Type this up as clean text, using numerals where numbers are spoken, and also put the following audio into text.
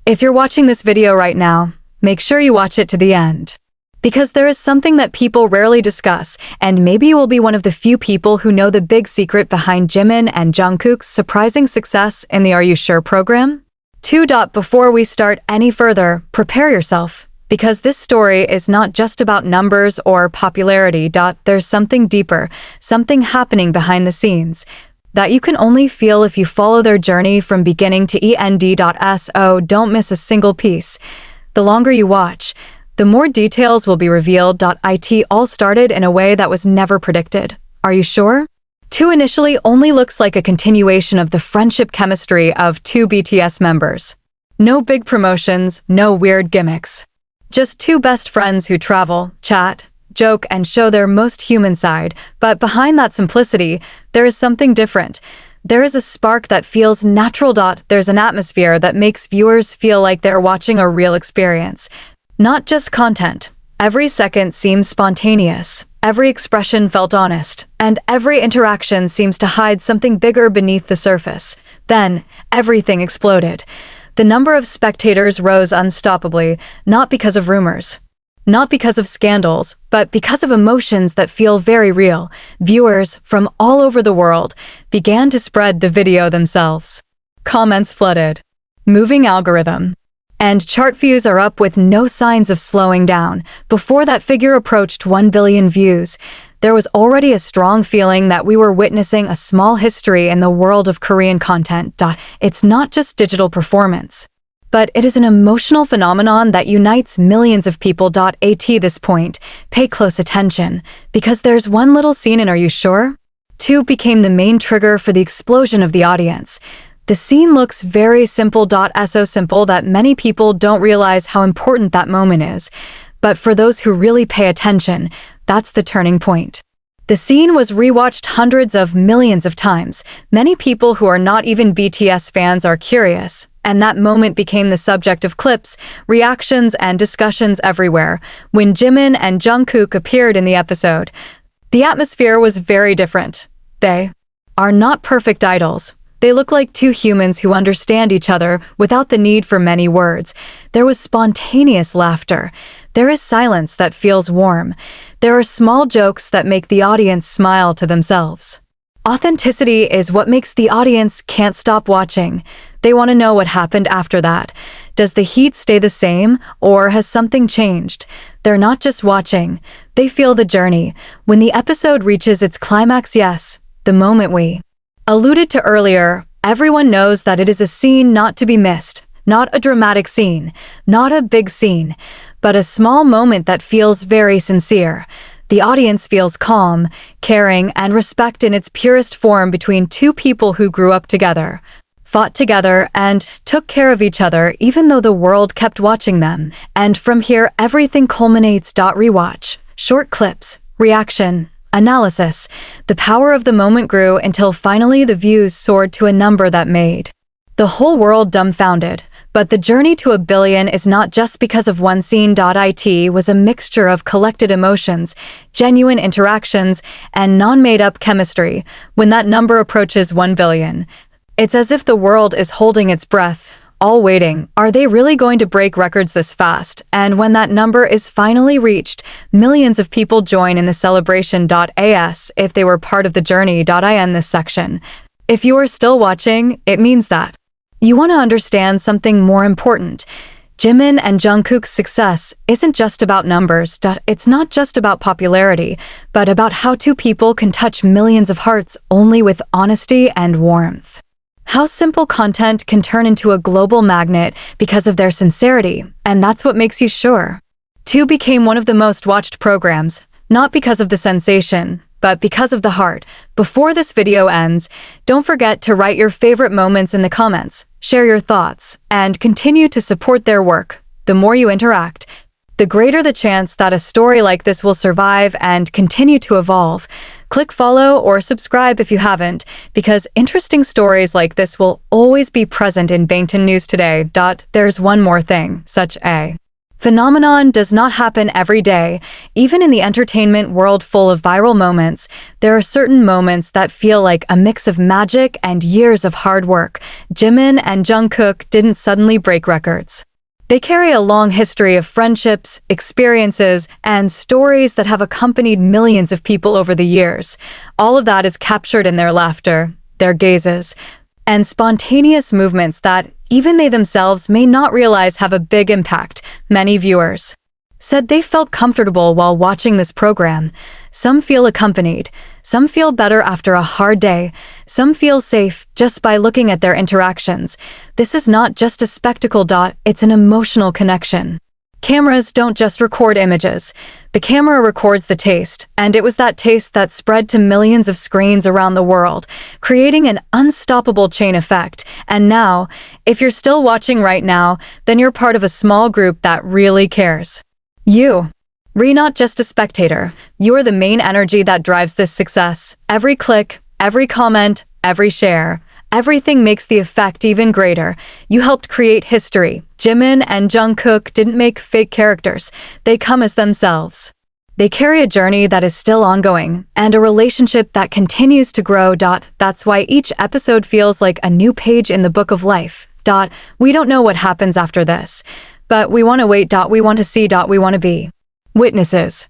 If you're watching this video right now, make sure you watch it to the end. Because there is something that people rarely discuss, and maybe you will be one of the few people who know the big secret behind Jimin and Jungkook's surprising success in the Are You Sure program? Before we start any further, prepare yourself. Because this story is not just about numbers or popularity. There's something deeper, something happening behind the scenes, that you can only feel if you follow their journey from beginning to end. So don't miss a single piece. The longer you watch, the more details will be revealed. It all started in a way that was never predicted. Are you sure? 2 initially only looks like a continuation of the friendship chemistry of 2 BTS members. No big promotions, no weird gimmicks. Just 2 best friends who travel, chat, joke, and show their most human side. But behind that simplicity, there is something different. There is a spark that feels natural. There's an atmosphere that makes viewers feel like they're watching a real experience. Not just content. Every second seems spontaneous. Every expression felt honest. And every interaction seems to hide something bigger beneath the surface. Then, everything exploded. The number of spectators rose unstoppably, not because of rumors, not because of scandals, but because of emotions that feel very real. Viewers from all over the world began to spread the video themselves. Comments flooded. Moving algorithm. And chart views are up with no signs of slowing down. Before that figure approached 1 billion views, there was already a strong feeling that we were witnessing a small history in the world of Korean content. It's not just digital performance, but it is an emotional phenomenon that unites millions of people. At this point, pay close attention, because there's one little scene in Are You Sure? 2 became the main trigger for the explosion of the audience. The scene looks very simple. So simple that many people don't realize how important that moment is. But for those who really pay attention, that's the turning point. The scene was rewatched hundreds of millions of times. Many people who are not even BTS fans are curious, and that moment became the subject of clips, reactions, and discussions everywhere. When Jimin and Jungkook appeared in the episode, the atmosphere was very different. They are not perfect idols. They look like 2 humans who understand each other without the need for many words. There was spontaneous laughter. There is silence that feels warm. There are small jokes that make the audience smile to themselves. Authenticity is what makes the audience can't stop watching. They want to know what happened after that. Does the heat stay the same, or has something changed? They're not just watching. They feel the journey. When the episode reaches its climax, yes, the moment we alluded to earlier, everyone knows that it is a scene not to be missed. Not a dramatic scene, not a big scene, but a small moment that feels very sincere. The audience feels calm, caring, and respect in its purest form between 2 people who grew up together, fought together, and took care of each other even though the world kept watching them. And from here, everything culminates. Rewatch, short clips, reaction, analysis. The power of the moment grew until finally the views soared to a number that made the whole world dumbfounded. But the journey to 1 billion is not just because of one scene. It was a mixture of collected emotions, genuine interactions, and non-made-up chemistry. When that number approaches 1 billion, it's as if the world is holding its breath, all waiting. Are they really going to break records this fast? And when that number is finally reached, millions of people join in the celebration. As if they were part of the journey. I end this section. If you are still watching, it means that you want to understand something more important. Jimin and Jungkook's success isn't just about numbers. It's not just about popularity, but about how 2 people can touch millions of hearts only with honesty and warmth. How simple content can turn into a global magnet because of their sincerity, and that's what makes you sure. 2 became one of the most watched programs, not because of the sensation, but because of the heart. Before this video ends, don't forget to write your favorite moments in the comments, share your thoughts, and continue to support their work. The more you interact, the greater the chance that a story like this will survive and continue to evolve. Click follow or subscribe if you haven't, because interesting stories like this will always be present in Bangtan News Today. There's one more thing, such a phenomenon does not happen every day. Even in the entertainment world full of viral moments, there are certain moments that feel like a mix of magic and years of hard work. Jimin and Jungkook didn't suddenly break records. They carry a long history of friendships, experiences, and stories that have accompanied millions of people over the years. All of that is captured in their laughter, their gazes, and spontaneous movements that even they themselves may not realize have a big impact. Many viewers said they felt comfortable while watching this program. Some feel accompanied, some feel better after a hard day, some feel safe just by looking at their interactions. This is not just a spectacle. It's an emotional connection. Cameras don't just record images. The camera records the taste, and it was that taste that spread to millions of screens around the world, creating an unstoppable chain effect. And now, if you're still watching right now, then you're part of a small group that really cares. You're not just a spectator. You're the main energy that drives this success. Every click, every comment, every share, everything makes the effect even greater. You helped create history. Jimin and Jungkook didn't make fake characters. They come as themselves. They carry a journey that is still ongoing, and a relationship that continues to grow. That's why each episode feels like a new page in the book of life. We don't know what happens after this, but we want to wait. We want to see. We want to be witnesses.